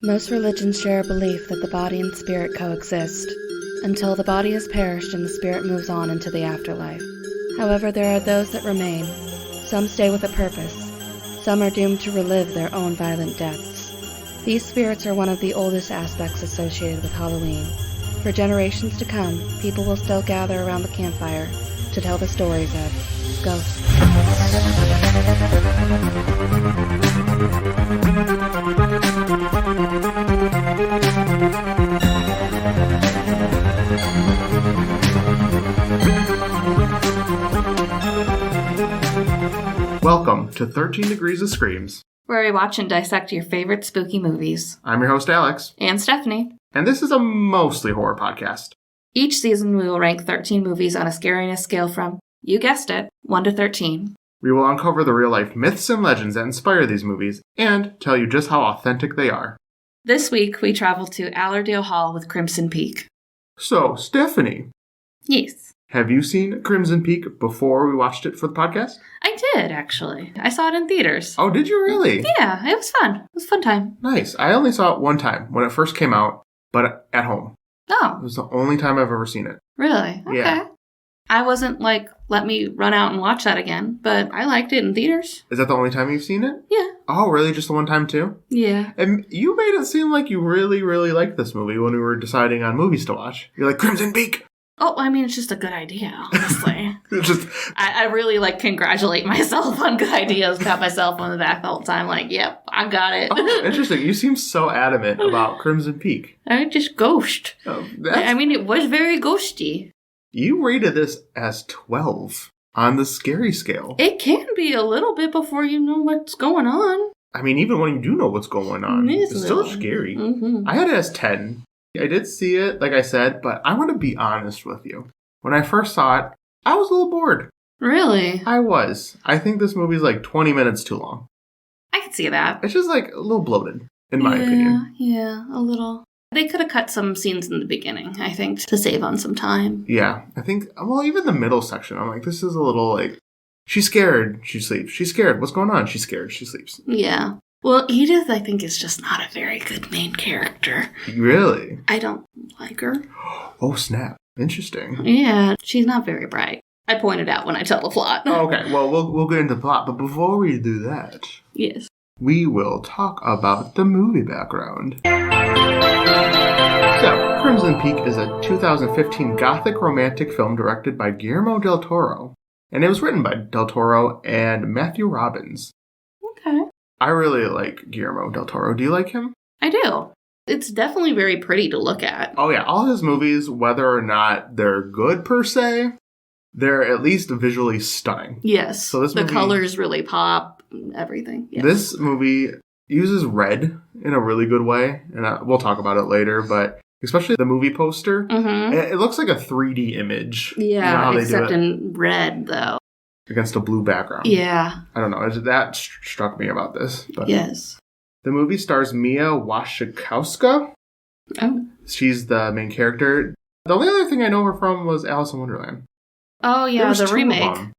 Most religions share a belief that the body and spirit coexist, until the body has perished and the spirit moves on into the afterlife. However, there are those that remain. Some stay with a purpose. Some are doomed to relive their own violent deaths. These spirits are one of the oldest aspects associated with Halloween. For generations to come, people will still gather around the campfire to tell the stories of ghosts. Welcome to 13 Degrees of Screams, where we watch and dissect your favorite spooky movies. I'm your host, Alex. And Stephanie. And this is a mostly horror podcast. Each season we will rank 13 movies on a scariness scale from, you guessed it, 1 to 13. We will uncover the real-life myths and legends that inspire these movies, and tell you just how authentic they are. This week we travel to Allerdale Hall with Crimson Peak. So, Stephanie. Yes. Have you seen Crimson Peak before we watched it for the podcast? I did, actually. I saw it in theaters. Oh, did you really? Yeah, it was fun. It was a fun time. Nice. I only saw it one time, when it first came out, but at home. Oh. It was the only time I've ever seen it. Really? Okay. Yeah. I wasn't let me run out and watch that again, but I liked it in theaters. Is that the only time you've seen it? Yeah. Oh, really? Just the one time, too? Yeah. And you made it seem like you really, really liked this movie when we were deciding on movies to watch. You're like, Crimson Peak! Oh, I mean, it's just a good idea, honestly. It's just... I really, congratulate myself on good ideas, pat myself on the back the whole time, yep, I got it. Oh, interesting. You seem so adamant about Crimson Peak. I just ghost. Oh, it was very ghosty. You rated this as 12 on the scary scale. It can be a little bit before you know what's going on. I mean, even when you do know what's going on, it's still scary. Mm-hmm. I had it as 10. I did see it, like I said, but I want to be honest with you. When I first saw it, I was a little bored. Really? I was. I think this movie's 20 minutes too long. I can see that. It's just a little bloated, in my opinion. Yeah, a little. They could have cut some scenes in the beginning, I think, to save on some time. Yeah, I think, even the middle section, I'm like, this is a little she's scared, she sleeps. She's scared, what's going on? She's scared, she sleeps. Yeah. Well, Edith, I think, is just not a very good main character. Really? I don't like her. Oh, snap. Interesting. Yeah, she's not very bright. I pointed out when I tell the plot. Oh, okay, well, we'll get into the plot, but before we do that... Yes. We will talk about the movie background. So, Crimson Peak is a 2015 gothic romantic film directed by Guillermo del Toro. And it was written by Del Toro and Matthew Robbins. Okay. I really like Guillermo del Toro. Do you like him? I do. It's definitely very pretty to look at. Oh yeah, all his movies, whether or not they're good per se, they're at least visually stunning. Yes. So the colors really pop, everything. Yes. This movie uses red in a really good way, and we'll talk about it later, but especially the movie poster, it looks like a 3D image. Yeah, except in red, though. Against a blue background. Yeah. I don't know. That struck me about this. But yes. The movie stars Mia Wasikowska. Oh. She's the main character. The only other thing I know her from was Alice in Wonderland. Oh, yeah, the remake.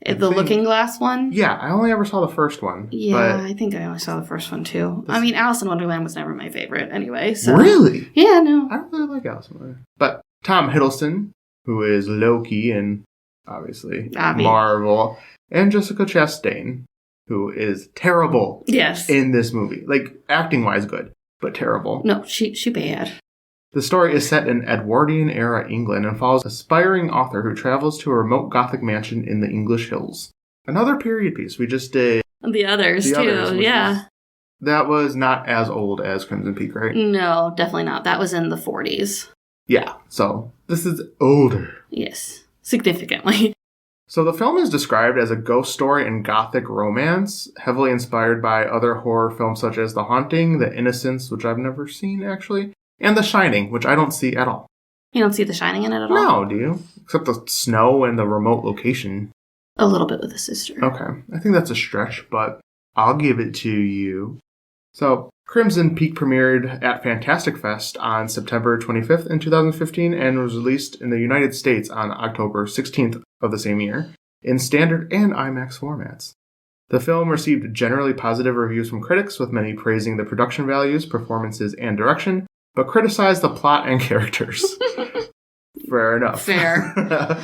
The Looking Glass one? Yeah, I only ever saw the first one. Yeah, I think I only saw the first one, too. I mean, Alice in Wonderland was never my favorite anyway, so... Really? Yeah, no. I don't really like Alice in Wonderland. But Tom Hiddleston, who is Loki and obviously Marvel, and Jessica Chastain, who is terrible in this movie. Acting-wise good, but terrible. No, she bad. The story is set in Edwardian-era England and follows an aspiring author who travels to a remote Gothic mansion in the English hills. Another period piece. We just did... The others, too, yeah. That was not as old as Crimson Peak, right? No, definitely not. That was in the 40s. Yeah, so this is older. Yes, significantly. So the film is described as a ghost story and Gothic romance, heavily inspired by other horror films such as The Haunting, The Innocents, which I've never seen, actually, and The Shining, which I don't see at all. You don't see The Shining in it at all? No, do you? Except the snow and the remote location. A little bit with the sister. Okay. I think that's a stretch, but I'll give it to you. So, Crimson Peak premiered at Fantastic Fest on September 25th in 2015 and was released in the United States on October 16th of the same year in standard and IMAX formats. The film received generally positive reviews from critics, with many praising the production values, performances, and direction, but criticized the plot and characters. Fair enough. Fair.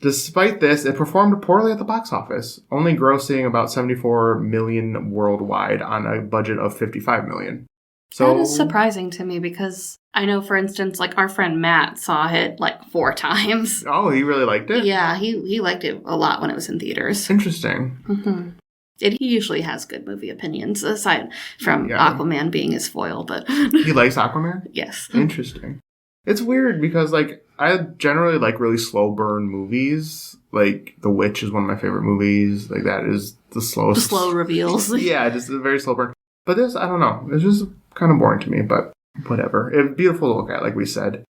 Despite this, it performed poorly at the box office, only grossing about $74 million worldwide on a budget of $55 million. So, that is surprising to me because I know, for instance, like our friend Matt saw it like 4 times. Oh, he really liked it? Yeah, he liked it a lot when it was in theaters. Interesting. Mm-hmm. He usually has good movie opinions, aside from Aquaman being his foil, but... He likes Aquaman? Yes. Interesting. It's weird because, like, I generally like really slow burn movies. Like, The Witch is one of my favorite movies. Like, that is the slowest... The slow reveals. Yeah, just a very slow burn. But this, I don't know. It's just kind of boring to me, but whatever. It's beautiful to look at, like we said.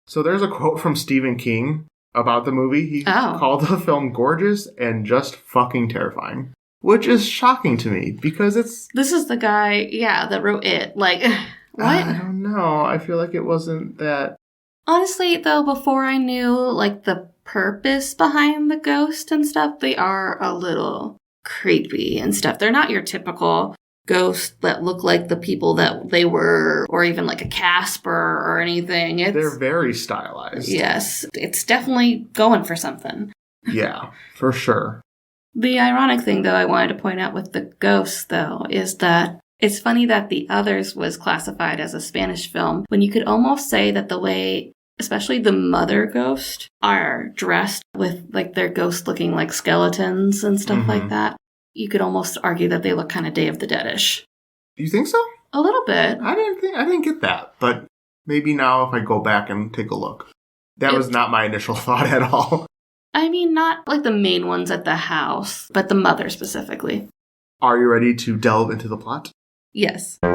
So there's a quote from Stephen King about the movie. He called the film gorgeous and just fucking terrifying. Which is shocking to me, because it's... This is the guy, that wrote it. Like, what? I don't know. I feel like it wasn't that... Honestly, though, before I knew, like, the purpose behind the ghost and stuff, they are a little creepy and stuff. They're not your typical ghosts that look like the people that they were, or even like a Casper or anything. They're very stylized. Yes. It's definitely going for something. Yeah, for sure. The ironic thing, though, I wanted to point out with the ghosts, though, is that it's funny that The Others was classified as a Spanish film, when you could almost say that the way, especially the mother ghost, are dressed with, like, their ghosts looking like skeletons and stuff like that. You could almost argue that they look kind of Day of the Dead-ish. You think so? A little bit. I didn't get that, but maybe now if I go back and take a look. That was not my initial thought at all. I mean, not like the main ones at the house, but the mother specifically. Are you ready to delve into the plot? Yes. So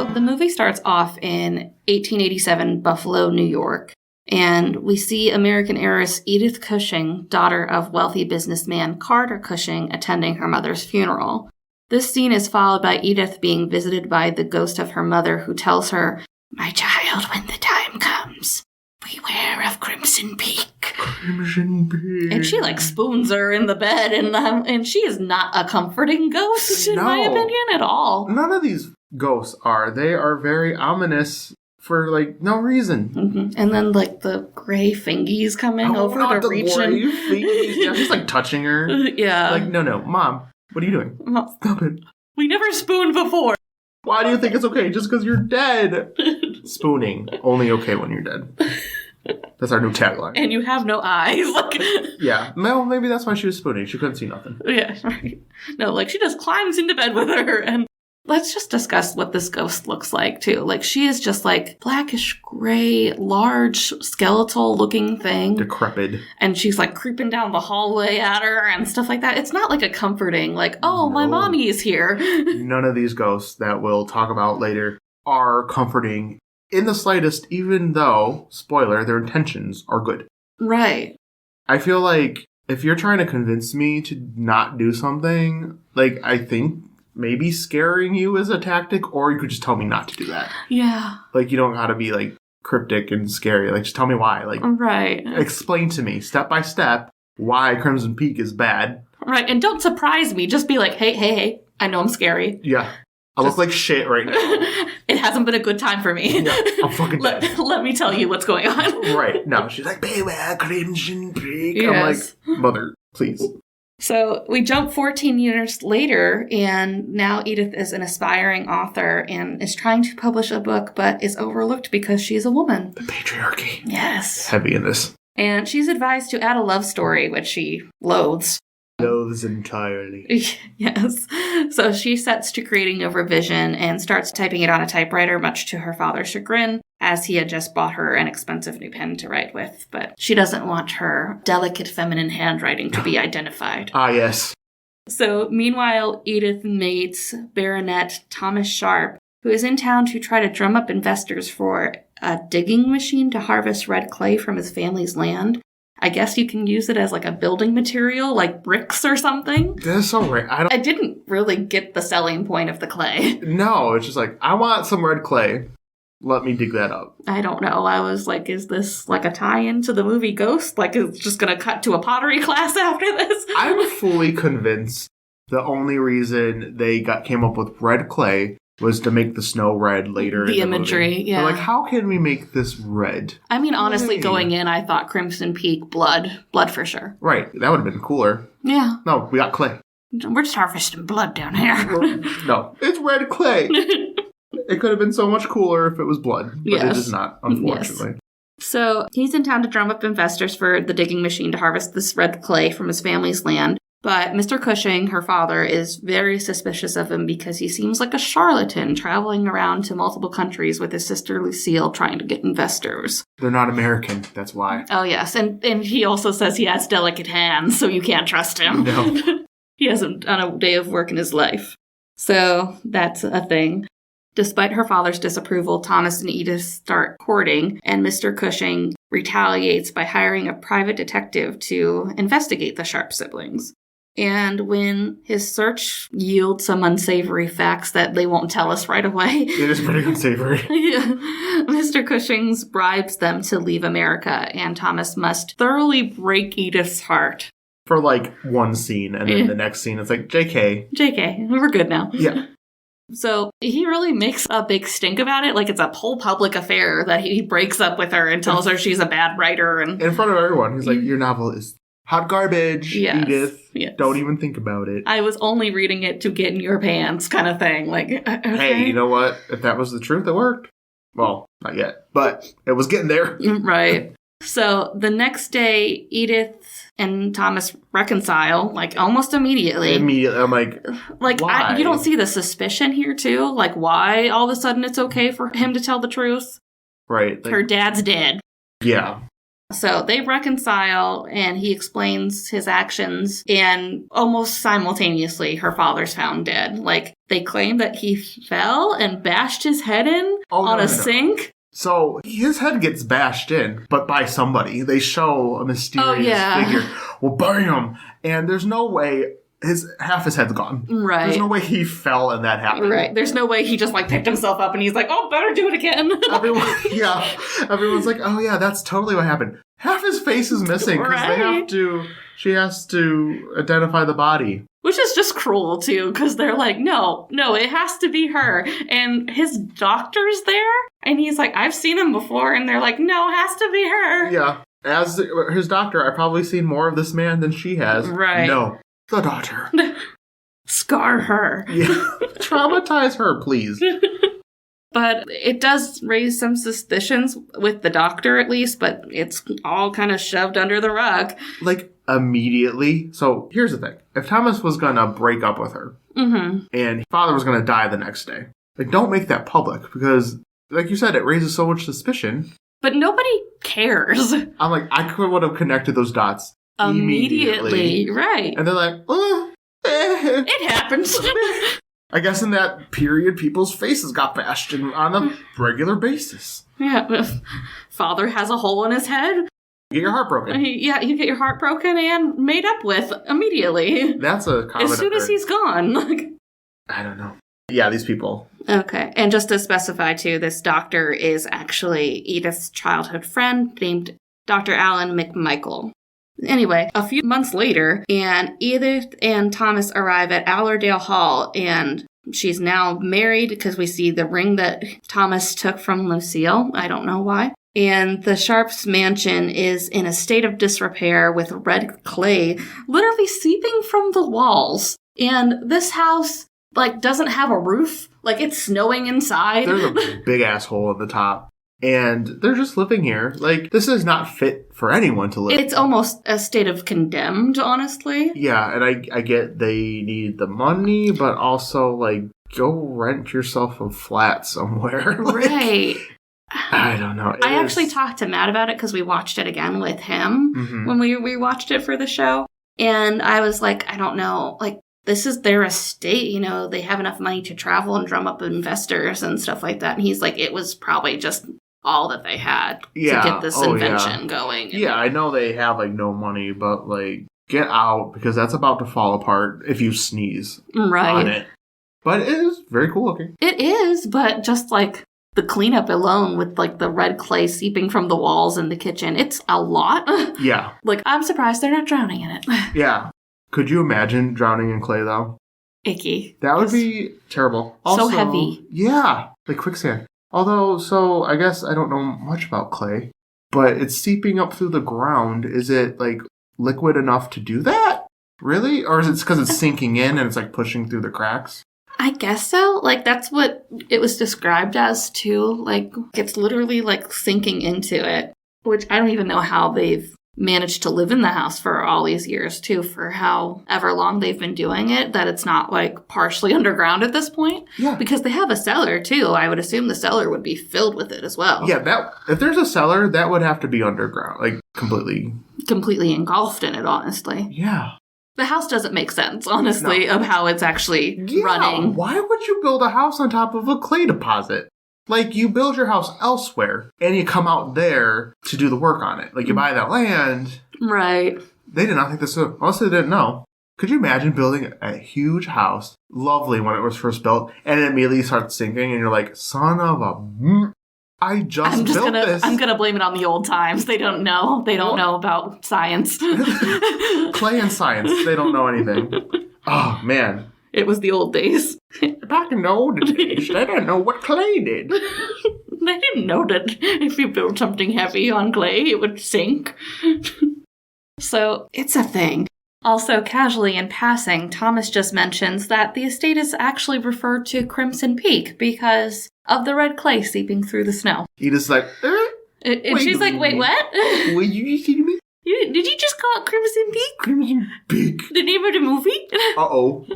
the movie starts off in 1887, Buffalo, New York. And we see American heiress Edith Cushing, daughter of wealthy businessman Carter Cushing, attending her mother's funeral. This scene is followed by Edith being visited by the ghost of her mother, who tells her, "My child, when the time comes, beware of Crimson Peak." Crimson Peak. And she, like, spoons her in the bed, and she is not a comforting ghost, in my opinion, at all. None of these ghosts are. They are very ominous for, like, no reason. And then, like, the gray fingies coming over to reach in. Yeah, she's, like, touching her. Yeah. Like, no, Mom, what are you doing? Stop it. We never spooned before. Why do you think it's okay? Just because you're dead. Spooning. Only okay when you're dead. That's our new tagline. And you have no eyes. Like, yeah. Well, maybe that's why she was spooning. She couldn't see nothing. Yeah, right. No, like, she just climbs into bed with her. And let's just discuss what this ghost looks like, too. Like, she is just, like, blackish gray, large, skeletal-looking thing. Decrepit. And she's, like, creeping down the hallway at her and stuff like that. It's not, like, a comforting, like, oh, my mommy is here. None of these ghosts that we'll talk about later are comforting in the slightest, even though, spoiler, their intentions are good. Right. I feel like if you're trying to convince me to not do something, like, I think maybe scaring you is a tactic, or you could just tell me not to do that. Yeah. Like, you don't gotta be, like, cryptic and scary. Like, just tell me why. Like, right. Explain to me, step by step, why Crimson Peak is bad. Right, and don't surprise me. Just be like, hey, I know I'm scary. Yeah. I look like shit right now. It hasn't been a good time for me. Yeah, I'm fucking dead. Let me tell you what's going on. Right. No, she's like, beware Crimson Peak. Yes. I'm like, mother, please. So we jump 14 years later, and now Edith is an aspiring author and is trying to publish a book, but is overlooked because she's a woman. The patriarchy. Yes. Heavy in this. And she's advised to add a love story, which she loathes. Loathes entirely. Yes. So she sets to creating a revision and starts typing it on a typewriter, much to her father's chagrin, as he had just bought her an expensive new pen to write with. But she doesn't want her delicate feminine handwriting to be identified. Ah, yes. So meanwhile, Edith meets Baronet Thomas Sharp, who is in town to try to drum up investors for a digging machine to harvest red clay from his family's land. I guess you can use it as like a building material, like bricks or something. That's so right. I didn't really get the selling point of the clay. No, it's just like, I want some red clay. Let me dig that up. I don't know. I was like, is this like a tie-in to the movie Ghost? Like, it's just going to cut to a pottery class after this? I'm fully convinced the only reason they came up with red clay was to make the snow red later. The imagery, yeah. They're like, how can we make this red? I mean, honestly, going in, I thought Crimson Peak, blood for sure. Right. That would have been cooler. Yeah. No, we got clay. We're just harvesting blood down here. No, it's red clay. It could have been so much cooler if it was blood, but it is not, unfortunately. Yes. So he's in town to drum up investors for the digging machine to harvest this red clay from his family's land. But Mr. Cushing, her father, is very suspicious of him because he seems like a charlatan traveling around to multiple countries with his sister Lucille trying to get investors. They're not American, that's why. Oh, yes. And he also says he has delicate hands, so you can't trust him. No. He hasn't done a day of work in his life. So that's a thing. Despite her father's disapproval, Thomas and Edith start courting, and Mr. Cushing retaliates by hiring a private detective to investigate the Sharp siblings. And when his search yields some unsavory facts that they won't tell us right away. It is pretty unsavory. Yeah. Mr. Cushing bribes them to leave America, and Thomas must thoroughly break Edith's heart. For like one scene, and then the next scene it's like, JK, we're good now. Yeah. So he really makes a big stink about it, like it's a whole public affair that he breaks up with her and tells her she's a bad writer. And in front of everyone, he's like, your novel is hot garbage, Edith. Yes. Don't even think about it. I was only reading it to get in your pants kind of thing. Like, okay. Hey, you know what? If that was the truth, it worked. Well, not yet, but it was getting there. Right. So the next day, Edith and Thomas reconcile, like, almost immediately. I'm like, why? You don't see the suspicion here, too? Like, why all of a sudden it's okay for him to tell the truth? Right. Her dad's dead. Yeah. So they reconcile, and he explains his actions, and almost simultaneously, her father's found dead. Like, they claim that he fell and bashed his head in on a sink. So his head gets bashed in, but by somebody. They show a mysterious figure. Well, bam! And there's no way half his head's gone. Right. There's no way he fell and that happened. Right. There's no way he just like picked himself up and he's like, oh, better do it again. Everyone's like, oh yeah, that's totally what happened. Half his face is missing because she has to identify the body. Which is just cruel, too, because they're like, no, it has to be her. And his doctor's there, and he's like, I've seen him before, and they're like, no, it has to be her. Yeah. As his doctor, I've probably seen more of this man than she has. Right. No, the daughter. Scar her. Yeah. Traumatize her, please. But it does raise some suspicions with the doctor, at least, but it's all kind of shoved under the rug. Like, immediately. So, here's the thing. If Thomas was gonna break up with her, and father was gonna die the next day, like, don't make that public, because, like you said, it raises so much suspicion. But nobody cares. I'm like, I would have connected those dots immediately. Right. And they're like, it happens. I guess in that period, people's faces got bashed in on a regular basis. Yeah. Father has a hole in his head. You get your heart broken. Yeah, you get your heart broken and made up with immediately. That's a common as soon as he's gone. I don't know. Yeah, these people. Okay. And just to specify, too, this doctor is actually Edith's childhood friend named Dr. Alan McMichael. Anyway, a few months later, and Edith and Thomas arrive at Allerdale Hall, and she's now married because we see the ring that Thomas took from Lucille. I don't know why. And the Sharps' mansion is in a state of disrepair with red clay literally seeping from the walls. And this house, like, doesn't have a roof. Like, it's snowing inside. There's a big ass hole at the top. And they're just living here. Like, this is not fit for anyone to live. It's almost a state of condemned, honestly. Yeah, and I get they need the money, but also, like, go rent yourself a flat somewhere. Like, right. I don't know. I actually talked to Matt about it because we watched it again with him when we rewatched it for the show. And I was like, I don't know, like, this is their estate, you know, they have enough money to travel and drum up investors and stuff like that. And he's like, it was probably just all that they had to get this invention going. Yeah, I know they have, like, no money, but, like, get out, because that's about to fall apart if you sneeze on it. But it is very cool looking. It is, but just, like, the cleanup alone with, like, the red clay seeping from the walls in the kitchen, it's a lot. Yeah. Like, I'm surprised they're not drowning in it. Yeah. Could you imagine drowning in clay, though? Icky. That would be terrible. Also, so heavy. Yeah. Like quicksand. Although, so I guess I don't know much about clay, but it's seeping up through the ground. Is it, like, liquid enough to do that? Really? Or is it because it's sinking in and it's, like, pushing through the cracks? I guess so. Like, that's what it was described as, too. Like, it's literally, like, sinking into it. Which I don't even know how they've managed to live in the house for all these years, too, for however long they've been doing it, that it's not, like, partially underground at this point. Yeah. Because they have a cellar, too. I would assume the cellar would be filled with it as well. Yeah, if there's a cellar, that would have to be underground, like, completely. Completely engulfed in it, honestly. Yeah. The house doesn't make sense, honestly, of how it's actually running. Why would you build a house on top of a clay deposit? Like, you build your house elsewhere, and you come out there to do the work on it. Like, you buy that land. Right. They did not think this through. Unless they didn't know. Could you imagine building a huge house, lovely when it was first built, and it immediately starts sinking, and you're like, son of a... I just built this. I'm gonna blame it on the old times. They don't know. They don't know about science. Clay and science. They don't know anything. Oh, man. It was the old days. Back in the old days, they didn't know what clay did. They didn't know that if you built something heavy on clay, it would sink. So, it's a thing. Also, casually in passing, Thomas just mentions that the estate is actually referred to Crimson Peak because of the red clay seeping through the snow. Edith's like, and she's like, wait, what? Wait, you see me? Did you just call it Crimson Peak? Crimson Peak. The name of the movie? Uh-oh.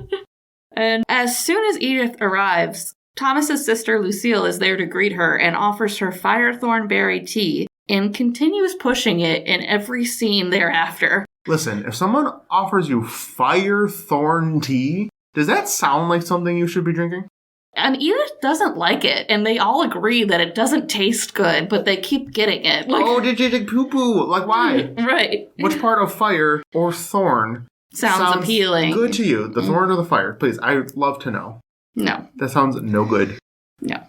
And as soon as Edith arrives, Thomas's sister Lucille is there to greet her and offers her firethorn berry tea and continues pushing it in every scene thereafter. Listen, if someone offers you firethorn tea, does that sound like something you should be drinking? And Edith doesn't like it, and they all agree that it doesn't taste good, but they keep getting it. Like, oh, did you poo-poo? Like, why? Right. Which part of fire or thorn sounds appealing? Good to you? The thorn or the fire? Please, I'd love to know. No. That sounds no good. No.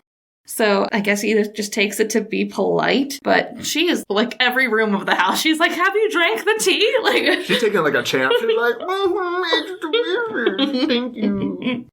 So I guess Edith just takes it to be polite, but she is like every room of the house. She's like, have you drank the tea? Like, she's taking like a champ. She's like, thank you.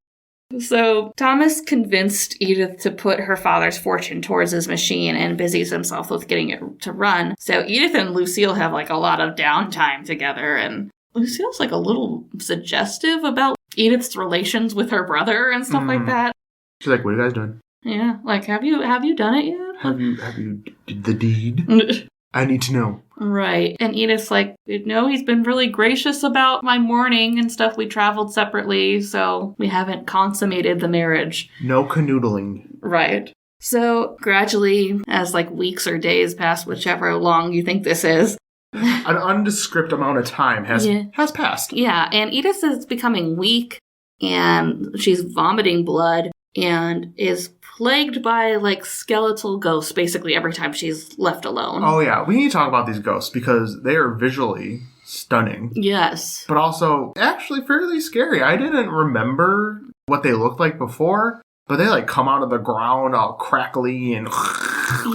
So Thomas convinced Edith to put her father's fortune towards his machine and busies himself with getting it to run. So Edith and Lucille have like a lot of downtime together, and Lucille's like a little suggestive about Edith's relations with her brother and stuff like that. She's like, what are you guys doing? Yeah, like, have you done it yet? Have you did the deed? I need to know. Right. And Edith's like, no, he's been really gracious about my mourning and stuff. We traveled separately, so we haven't consummated the marriage. No canoodling. Right. So gradually, as like weeks or days pass, whichever long you think this is, an undescript amount of time has passed. Yeah, and Edith is becoming weak, and she's vomiting blood, and is plagued by, like, skeletal ghosts basically every time she's left alone. Oh, yeah. We need to talk about these ghosts because they are visually stunning. Yes. But also actually fairly scary. I didn't remember what they looked like before, but they, like, come out of the ground all crackly and...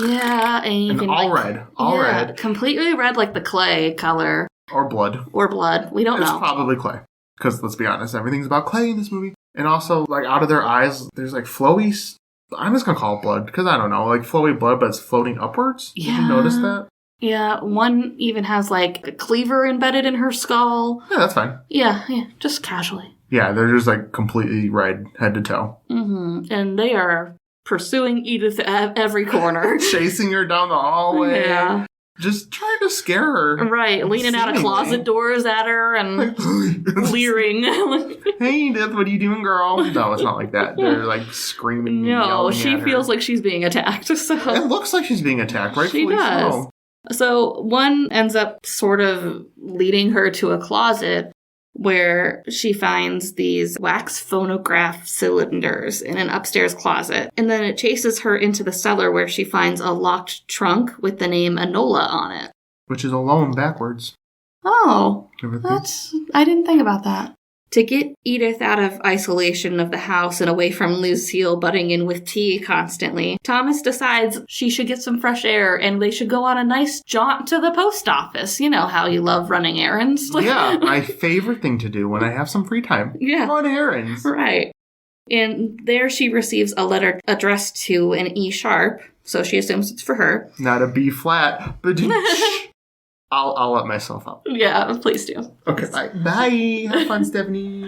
Yeah, and you can, all red. All red. Completely red, like the clay color. Or blood. We don't know. It's probably clay. Because, let's be honest, everything's about clay in this movie. And also, like, out of their eyes, there's, like, flowy... I'm just gonna call it blood, because I don't know. Like, flowy blood, but it's floating upwards. Yeah. Did you notice that? Yeah, one even has, like, a cleaver embedded in her skull. Yeah, that's fine. Yeah, just casually. Yeah, they're just, like, completely red, head to toe. Mm-hmm. And they are pursuing Edith at every corner. Chasing her down the hallway. Yeah. Just trying to scare her. Right, leaning out of closet doors at her and leering. Hey, Edith, what are you doing, girl? No, it's not like that. They're, like, screaming and No, she feels like she's being attacked. So it looks like she's being attacked, right? She does. So one ends up sort of leading her to a closet where she finds these wax phonograph cylinders in an upstairs closet. And then it chases her into the cellar where she finds a locked trunk with the name Enola on it. Which is alone backwards. Oh, I didn't think about that. To get Edith out of isolation of the house and away from Lucille butting in with tea constantly, Thomas decides she should get some fresh air and they should go on a nice jaunt to the post office. You know how you love running errands. Yeah, my favorite thing to do when I have some free time. Yeah. Run errands. Right. And there she receives a letter addressed to an E sharp, so she assumes it's for her. Not a B flat, but I'll let myself up. Yeah, please do. Okay, bye. Bye. Have fun, Stephanie.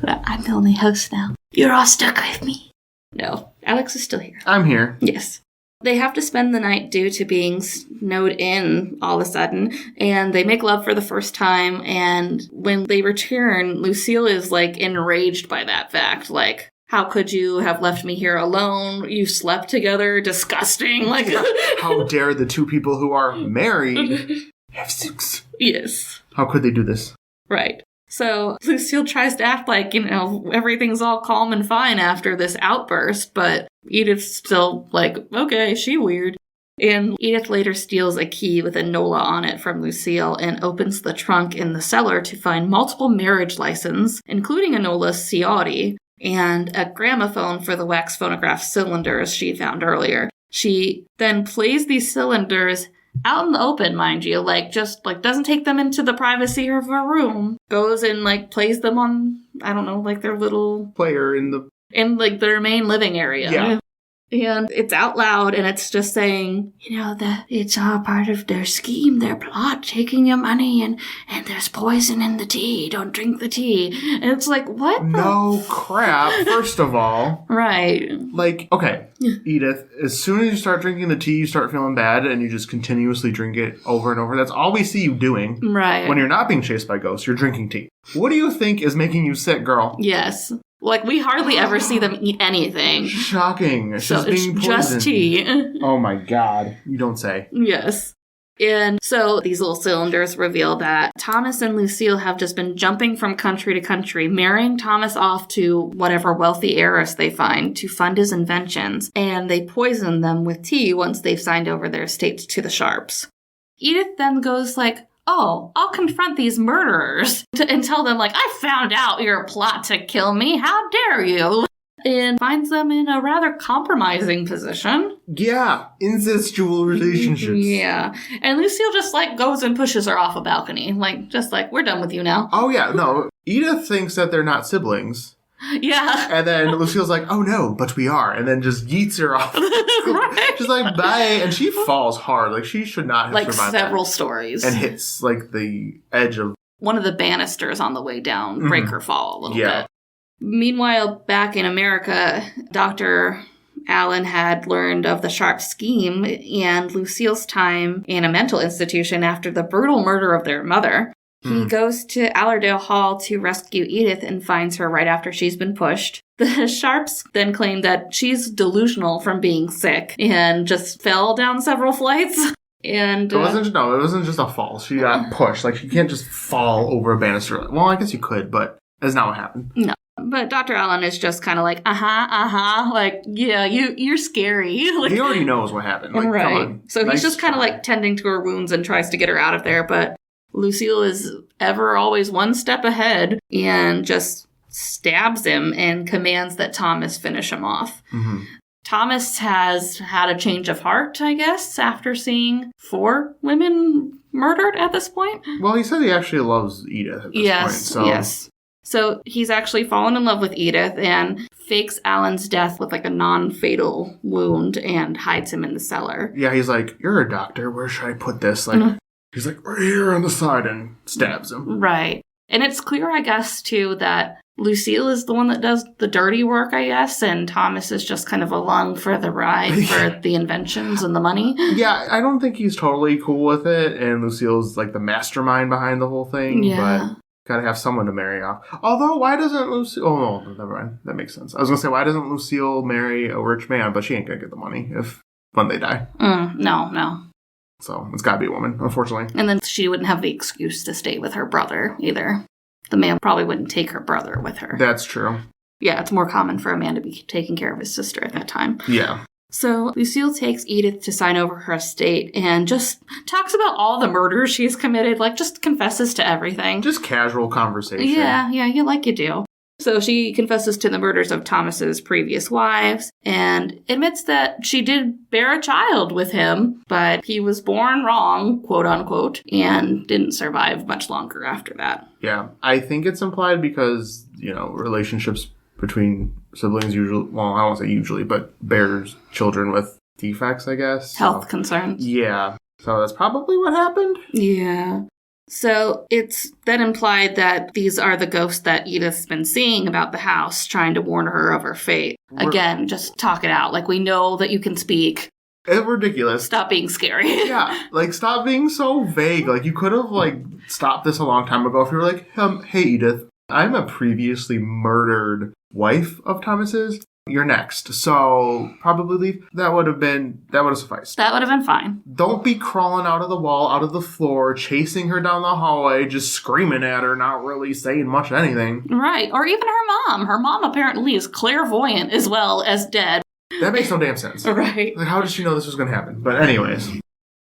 I'm the only host now. You're all stuck with me. No, Alex is still here. I'm here. Yes. They have to spend the night due to being snowed in all of a sudden, and they make love for the first time, and when they return, Lucille is, like, enraged by that fact. Like, how could you have left me here alone? You slept together? Disgusting. Like, how dare the two people who are married have sex? Yes. How could they do this? Right. So Lucille tries to act like, everything's all calm and fine after this outburst, but Edith's still like, okay, she weird. And Edith later steals a key with a NOLA on it from Lucille and opens the trunk in the cellar to find multiple marriage licenses, including a NOLA Ciotti and a gramophone for the wax phonograph cylinders she found earlier. She then plays these cylinders out in the open, mind you, doesn't take them into the privacy of her room. Goes and, plays them on, I don't know, their little player in their main living area. Yeah. And it's out loud, and it's just saying, that it's all part of their scheme, their plot, taking your money, and there's poison in the tea. Don't drink the tea. And it's like, what? No crap, first of all. Right. Okay, Edith, as soon as you start drinking the tea, you start feeling bad, and you just continuously drink it over and over. That's all we see you doing. Right. When you're not being chased by ghosts, you're drinking tea. What do you think is making you sick, girl? Yes. We hardly ever see them eat anything. Shocking. It's just being poisoned. Just tea. Oh my god. You don't say. Yes. And so these little cylinders reveal that Thomas and Lucille have just been jumping from country to country, marrying Thomas off to whatever wealthy heiress they find to fund his inventions, and they poison them with tea once they've signed over their estates to the Sharps. Edith then goes oh, I'll confront these murderers and tell them, I found out your plot to kill me. How dare you? And finds them in a rather compromising position. Yeah, incestual relationships. Yeah. And Lucille just, goes and pushes her off a balcony. We're done with you now. Oh, yeah, no. Edith thinks that they're not siblings. Yeah. And then Lucille's like, oh no, but we are. And then just yeets her off. Right. She's like, bye. And she falls hard. She should not have survived several stories. And hits, the edge of... one of the banisters on the way down. Break her fall a little bit. Meanwhile, back in America, Dr. Allen had learned of the Sharp scheme and Lucille's time in a mental institution after the brutal murder of their mother. He goes to Allerdale Hall to rescue Edith and finds her right after she's been pushed. The Sharps then claim that she's delusional from being sick and just fell down several flights. And it wasn't just a fall. She got pushed. You can't just fall over a banister. Well, I guess you could, but that's not what happened. No. But Dr. Allen is just kind of yeah, you're scary. He already knows what happened. Right. Come on. So he's just kind of tending to her wounds and tries to get her out of there, but Lucille is always one step ahead and just stabs him and commands that Thomas finish him off. Mm-hmm. Thomas has had a change of heart, I guess, after seeing 4 women murdered at this point. Well, he said he actually loves Edith at this point. So. Yes. So he's actually fallen in love with Edith and fakes Alan's death with a non-fatal wound and hides him in the cellar. Yeah, he's like, you're a doctor. Where should I put this? He's like, right here on the side, and stabs him. Right. And it's clear, I guess, too, that Lucille is the one that does the dirty work, I guess, and Thomas is just kind of along for the ride for the inventions and the money. Yeah, I don't think he's totally cool with it, and Lucille's the mastermind behind the whole thing. Yeah. But gotta have someone to marry off. Although, why doesn't Lucille... Oh, no, never mind. That makes sense. I was gonna say, why doesn't Lucille marry a rich man? But she ain't gonna get the money when they die. No. So, it's gotta be a woman, unfortunately. And then she wouldn't have the excuse to stay with her brother, either. The man probably wouldn't take her brother with her. That's true. Yeah, it's more common for a man to be taking care of his sister at that time. Yeah. So Lucille takes Edith to sign over her estate and just talks about all the murders she's committed, like just confesses to everything. Just casual conversation. Yeah, you do. So she confesses to the murders of Thomas's previous wives and admits that she did bear a child with him, but he was born wrong, quote unquote, and didn't survive much longer after that. Yeah, I think it's implied because, relationships between siblings usually, well, I won't say usually, but bears children with defects, I guess. Health concerns. Yeah. So that's probably what happened? Yeah. So it's then implied that these are the ghosts that Edith's been seeing about the house, trying to warn her of her fate. Again, just talk it out. Like, we know that you can speak. It's ridiculous. Stop being scary. Yeah, stop being so vague. You could have, stopped this a long time ago if you were like, hey, Edith, I'm a previously murdered wife of Thomas's. You're next. So probably leave. That would have sufficed. That would have been fine. Don't be crawling out of the wall, out of the floor, chasing her down the hallway, just screaming at her, not really saying much anything. Right. Or even her mom. Her mom apparently is clairvoyant as well as dead. That makes no damn sense. Right. How did she know this was going to happen? But anyways.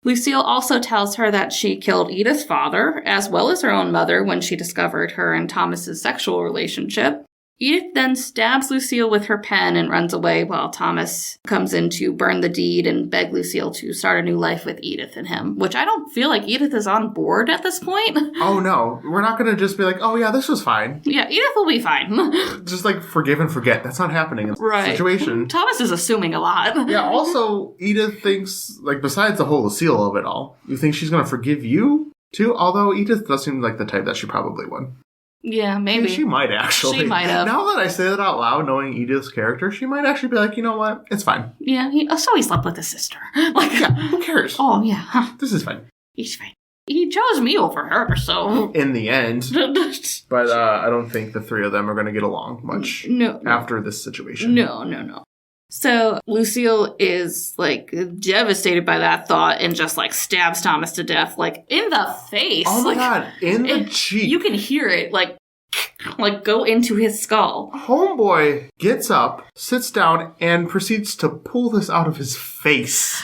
Lucille also tells her that she killed Edith's father, as well as her own mother, when she discovered her and Thomas's sexual relationship. Edith then stabs Lucille with her pen and runs away while Thomas comes in to burn the deed and beg Lucille to start a new life with Edith and him, which I don't feel like Edith is on board at this point. Oh, no. We're not going to just be like, oh, yeah, this was fine. Yeah, Edith will be fine. Just forgive and forget. That's not happening in this situation. Thomas is assuming a lot. Yeah, also, Edith thinks, besides the whole Lucille of it all, you think she's going to forgive you, too? Although Edith does seem like the type that she probably would. Yeah, maybe. She might actually. She might have. Now that I say that out loud, knowing Edith's character, she might actually be like, you know what? It's fine. Yeah, he slept with his sister. Yeah, who cares? Oh, yeah. Huh. This is fine. He's fine. He chose me over her, so... In the end. But I don't think the three of them are going to get along much after this situation. No. So Lucille is, devastated by that thought and just, stabs Thomas to death, in the face. Oh, my God. In the cheek. You can hear it, go into his skull. Homeboy gets up, sits down, and proceeds to pull this out of his face.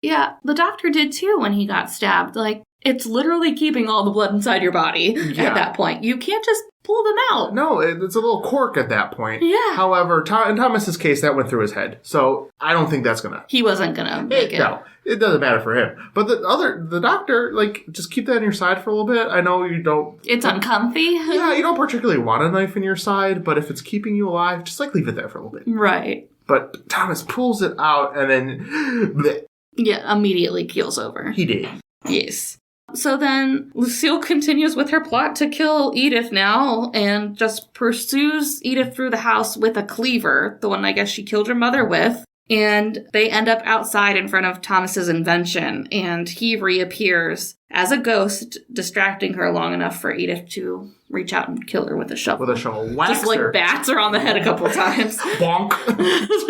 Yeah, the doctor did, too, when he got stabbed. It's literally keeping all the blood inside your body at that point. You can't just pull them out. No, it's a little cork at that point. Yeah. However, in Thomas's case, that went through his head. So I don't think that's going to... He wasn't going to make it. No, it doesn't matter for him. But the doctor, just keep that on your side for a little bit. I know you don't... It's uncomfy. Yeah, you don't particularly want a knife in your side, but if it's keeping you alive, just leave it there for a little bit. Right. But Thomas pulls it out and then... Bleh. Yeah, immediately keels over. He did. Yes. So then Lucille continues with her plot to kill Edith now and just pursues Edith through the house with a cleaver, the one I guess she killed her mother with. And they end up outside in front of Thomas's invention, and he reappears as a ghost, distracting her long enough for Edith to reach out and kill her with a shovel. With a shovel. Whacks just her. Bats her on the head a couple times. Bonk.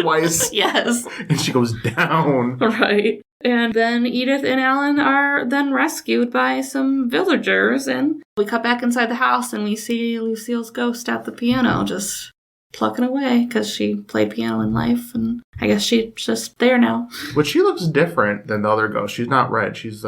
Twice. Yes. And she goes down. Right. And then Edith and Alan are then rescued by some villagers, and we cut back inside the house and we see Lucille's ghost at the piano just plucking away because she played piano in life, and I guess she's just there now. But she looks different than the other ghost. She's not red. She's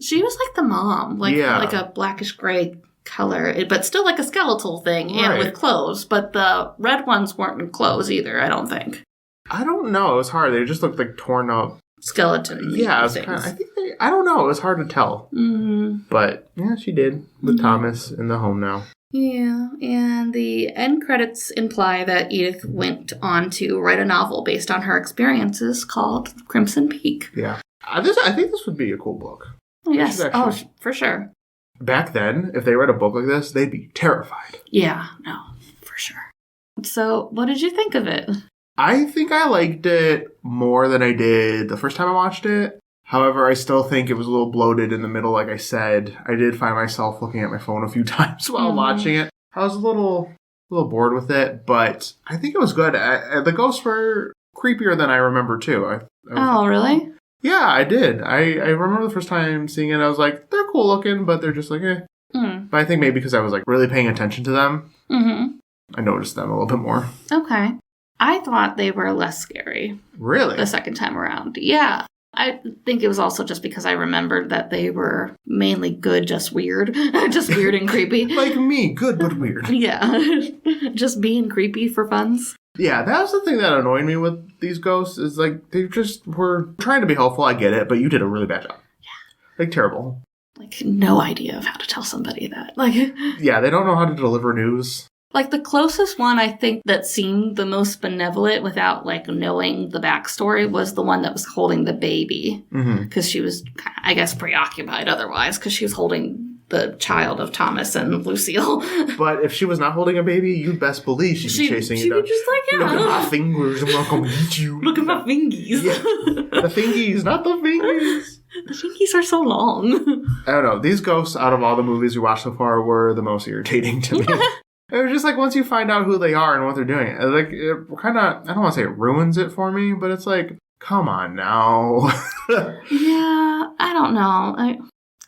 She was like the mom, like a blackish gray color, but still like a skeletal thing, right. And with clothes. But the red ones weren't in clothes either, I don't think. I don't know. It was hard. They just looked like torn up. Skeleton. Yeah, it was I don't know. It was hard to tell. Mm-hmm. But yeah, she did with Thomas in the home now. Yeah, and the end credits imply that Edith went on to write a novel based on her experiences called Crimson Peak. Yeah. I think this would be a cool book. Yes. For sure. Back then, if they read a book like this, they'd be terrified. Yeah, no, for sure. So, what did you think of it? I think I liked it more than I did the first time I watched it. However, I still think it was a little bloated in the middle, like I said. I did find myself looking at my phone a few times while watching it. I was a little bored with it, but I think it was good. The ghosts were creepier than I remember, too. Oh, really? Yeah, I did. I remember the first time seeing it, I was like, they're cool looking, but they're just like, eh. Mm. But I think maybe because I was really paying attention to them, I noticed them a little bit more. Okay. I thought they were less scary. Really? The second time around. Yeah. I think it was also just because I remembered that they were mainly good, just weird. Just weird and creepy. Like me, good but weird. Yeah. Just being creepy for funs. Yeah, that was the thing that annoyed me with these ghosts, is like, they just were trying to be helpful, I get it, but you did a really bad job. Yeah. Like, terrible. Like, no idea of how to tell somebody that. Like, yeah, they don't know how to deliver news. Like, the closest one, I think, that seemed the most benevolent without, like, knowing the backstory was the one that was holding the baby. Because she was, I guess, preoccupied otherwise, because she was holding the child of Thomas and Lucille. But if she was not holding a baby, you'd best believe she'd be chasing you down. She would just like, yeah. Look at my fingers, I'm not going to eat you. Look at my fingies. Yeah. The fingies, not the fingies. The fingies are so long. I don't know. These ghosts, out of all the movies we watched so far, were the most irritating to me. It was just like, once you find out who they are and what they're doing, like, it kind of, I don't want to say it ruins it for me, but it's like, come on now. Yeah, I don't know. I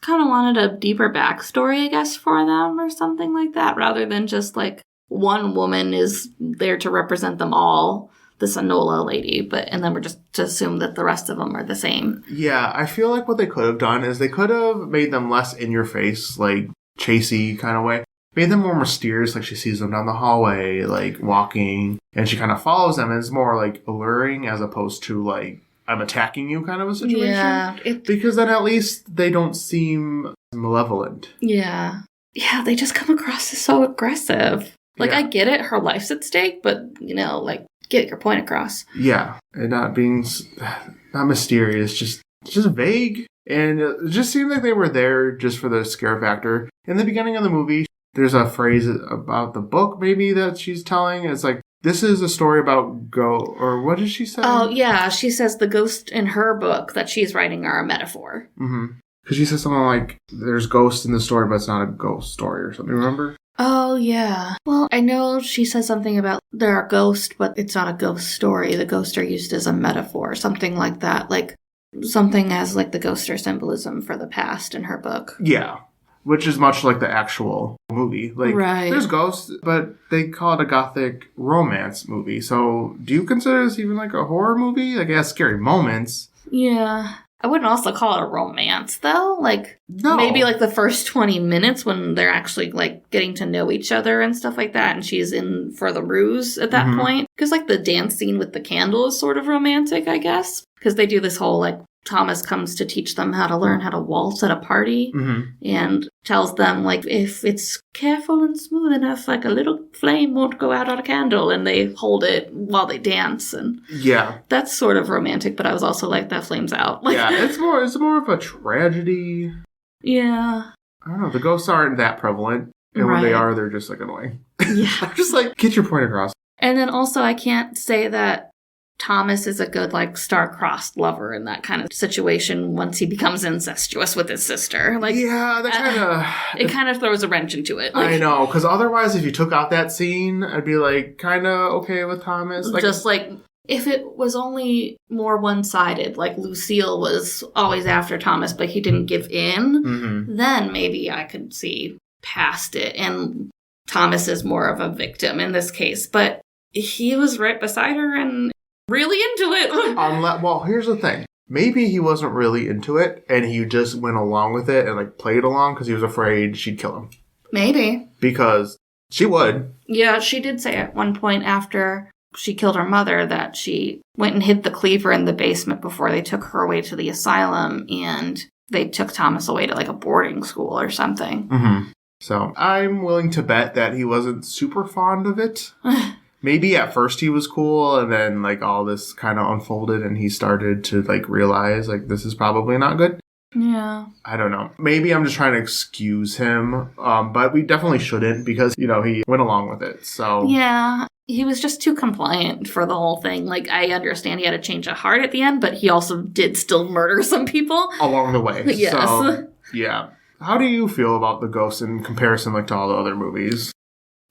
kind of wanted a deeper backstory, I guess, for them or something like that, rather than just like one woman is there to represent them all, this Enola lady, and then we're just to assume that the rest of them are the same. Yeah, I feel like what they could have done is they could have made them less in your face, like chasey kind of way. Made them more mysterious, like she sees them down the hallway, like walking, and she kind of follows them, and it's more like alluring as opposed to like, I'm attacking you kind of a situation. Yeah. Because then at least they don't seem malevolent. Yeah. Yeah, they just come across as so aggressive. Like, yeah. I get it, her life's at stake, but, like, get your point across. Yeah, and not mysterious, just vague. And it just seemed like they were there just for the scare factor. In the beginning of the movie, there's a phrase about the book, maybe, that she's telling. It's like, this is a story about or what did she say? Oh, yeah. She says the ghosts in her book that she's writing are a metaphor. Mm-hmm. Because she says something like, there's ghosts in the story, but it's not a ghost story or something, remember? Oh, yeah. Well, I know she says something about there are ghosts, but it's not a ghost story. The ghosts are used as a metaphor, something like that. Like, something as, like, the ghosts are symbolism for the past in her book. Yeah. Which is much like the actual movie. Like, right. There's ghosts, but they call it a gothic romance movie. So, do you consider this even like a horror movie? Like, it has scary moments. Yeah. I wouldn't also call it a romance, though. Like, no. Maybe like the first 20 minutes when they're actually like getting to know each other and stuff like that, and she's in for the ruse at that point. Because like the dance scene with the candle is sort of romantic, I guess. Because they do this whole like, Thomas comes to teach them how to learn how to waltz at a party and tells them, like, if it's careful and smooth enough, like a little flame won't go out on a candle, and they hold it while they dance. And yeah, that's sort of romantic, but I was also like, that flame's out. Like, yeah, it's more of a tragedy. Yeah. I don't know, the ghosts aren't that prevalent, and when they are, they're just like annoying. Yeah. Just like, get your point across. And then also, I can't say that Thomas is a good, like, star-crossed lover in that kind of situation once he becomes incestuous with his sister. Like, yeah, that kind of... It kind of throws a wrench into it. Like, I know, because otherwise, if you took out that scene, I'd be, like, kind of okay with Thomas. Like, just, like, if it was only more one-sided, like Lucille was always after Thomas, but he didn't give in, then maybe I could see past it. And Thomas is more of a victim in this case. But he was right beside her and really into it. Well, here's the thing. Maybe he wasn't really into it, and he just went along with it and, like, played along because he was afraid she'd kill him. Maybe. Because she would. Yeah, she did say at one point after she killed her mother that she went and hid the cleaver in the basement before they took her away to the asylum, and they took Thomas away to, like, a boarding school or something. So I'm willing to bet that he wasn't super fond of it. Maybe at first he was cool, and then, like, all this kind of unfolded, and he started to, like, realize, like, this is probably not good. Yeah. I don't know. Maybe I'm just trying to excuse him, but we definitely shouldn't, because, you know, he went along with it, so... Yeah, he was just too compliant for the whole thing. Like, I understand he had a change of heart at the end, but he also did still murder some people. Along the way. Yes. So, yeah. How do you feel about the ghosts in comparison, like, to all the other movies?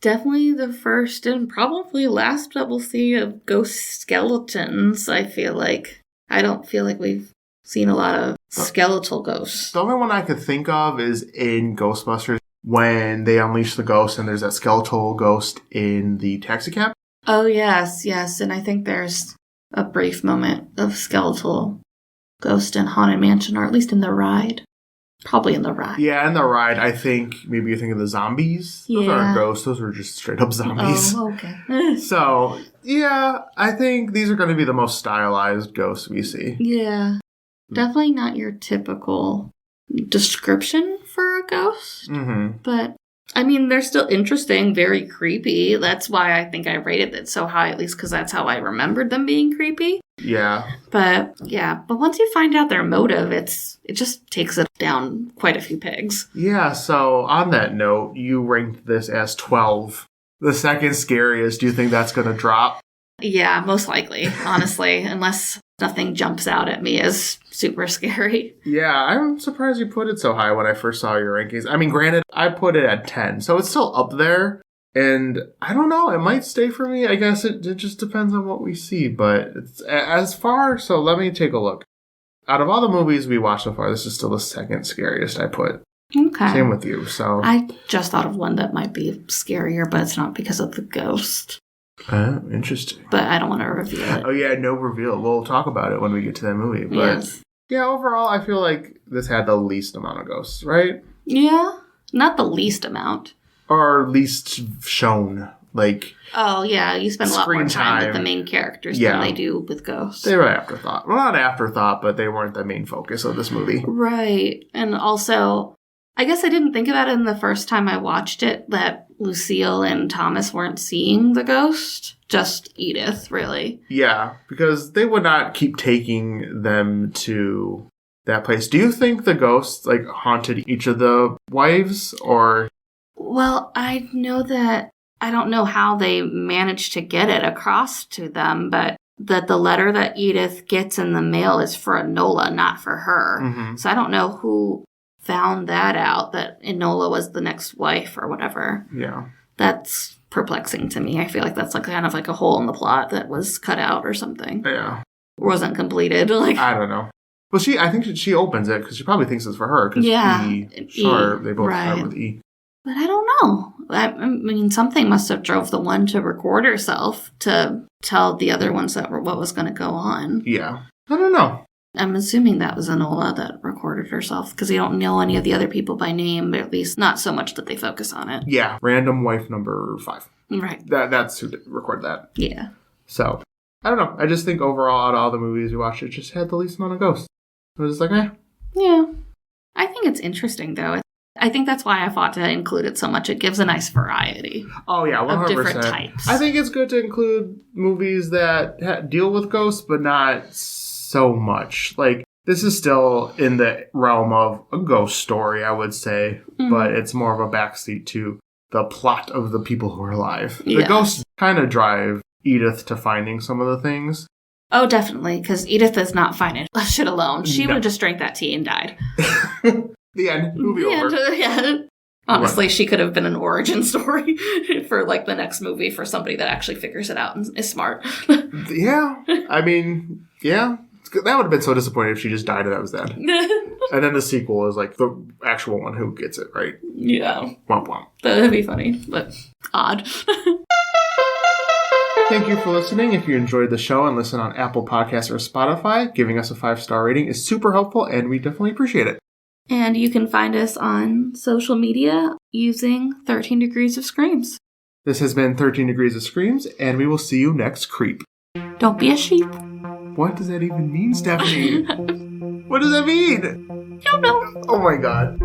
Definitely the first and probably last that we'll see of ghost skeletons, I feel like. I don't feel like we've seen a lot of skeletal ghosts. The only one I could think of is in Ghostbusters when they unleash the ghost and there's that skeletal ghost in the taxicab. Oh, yes. And I think there's a brief moment of skeletal ghost in Haunted Mansion, or at least in the ride. Probably in the ride. Yeah, in the ride, I think maybe you think of the zombies. Those aren't ghosts. Those are just straight up zombies. Oh, okay. So, yeah, I think these are going to be the most stylized ghosts we see. Yeah. Definitely not your typical description for a ghost. Mm-hmm. But, I mean, they're still interesting, very creepy. That's why I think I rated it so high, at least because that's how I remembered them being creepy. Yeah. But once you find out their motive, it just takes it down quite a few pegs. Yeah, so on that note, you ranked this as 12. The second scariest. Do you think that's going to drop? Yeah, most likely, honestly, unless nothing jumps out at me as super scary. Yeah, I'm surprised you put it so high when I first saw your rankings. I mean, granted, I put it at 10, so it's still up there. And I don't know, it might stay for me. I guess it just depends on what we see. But it's so let me take a look. Out of all the movies we watched so far, this is still the second scariest I put. Okay. Same with you, so. I just thought of one that might be scarier, but it's not because of the ghost. Interesting. But I don't want to reveal it. Oh yeah, no reveal. We'll talk about it when we get to that movie. But yes. Yeah, overall, I feel like this had the least amount of ghosts, right? Yeah, not the least amount. Or least shown, like... Oh, yeah, you spend a lot more time with the main characters than they do with ghosts. They were afterthought. Well, not afterthought, but they weren't the main focus of this movie. Right. And also, I guess I didn't think about it in the first time I watched it, that Lucille and Thomas weren't seeing the ghost. Just Edith, really. Yeah, because they would not keep taking them to that place. Do you think the ghosts, haunted each of the wives, or... Well, I don't know how they managed to get it across to them, but that the letter that Edith gets in the mail is for Enola, not for her. Mm-hmm. So I don't know who found that out, that Enola was the next wife or whatever. Yeah. That's perplexing to me. I feel like that's kind of like a hole in the plot that was cut out or something. Yeah. Wasn't completed. I don't know. Well, I think she opens it because she probably thinks it's for her. Yeah. They both start with E. But I don't know. I mean, something must have drove the one to record herself to tell the other ones what was going to go on. Yeah. I don't know. I'm assuming that was Enola that recorded herself, because you don't know any of the other people by name, but at least not so much that they focus on it. Yeah. Random wife number 5. Right. That's who recorded that. Yeah. So, I don't know. I just think overall, out of all the movies we watched, it just had the least amount of ghosts. I was just like, Yeah. I think it's interesting, though. I think that's why I fought to include it so much. It gives a nice variety. Oh, yeah, 100%. Of different types. I think it's good to include movies that deal with ghosts, but not so much. This is still in the realm of a ghost story, I would say, but it's more of a backseat to the plot of the people who are alive. Yeah. The ghosts kind of drive Edith to finding some of the things. Oh, definitely, because Edith is not finding shit alone. She would have just drank that tea and died. The end. Movie over. Yeah. Honestly, she could have been an origin story for the next movie for somebody that actually figures it out and is smart. Yeah. I mean, yeah. That would have been so disappointing if she just died and that was that. And then the sequel is the actual one who gets it, right? Yeah. Womp womp. That would be funny, but odd. Thank you for listening. If you enjoyed the show and listen on Apple Podcasts or Spotify, giving us a 5-star rating is super helpful and we definitely appreciate it. And you can find us on social media using 13 Degrees of Screams. This has been 13 Degrees of Screams, and we will see you next creep. Don't be a sheep. What does that even mean, Stephanie? What does that mean? I don't know. Oh my god.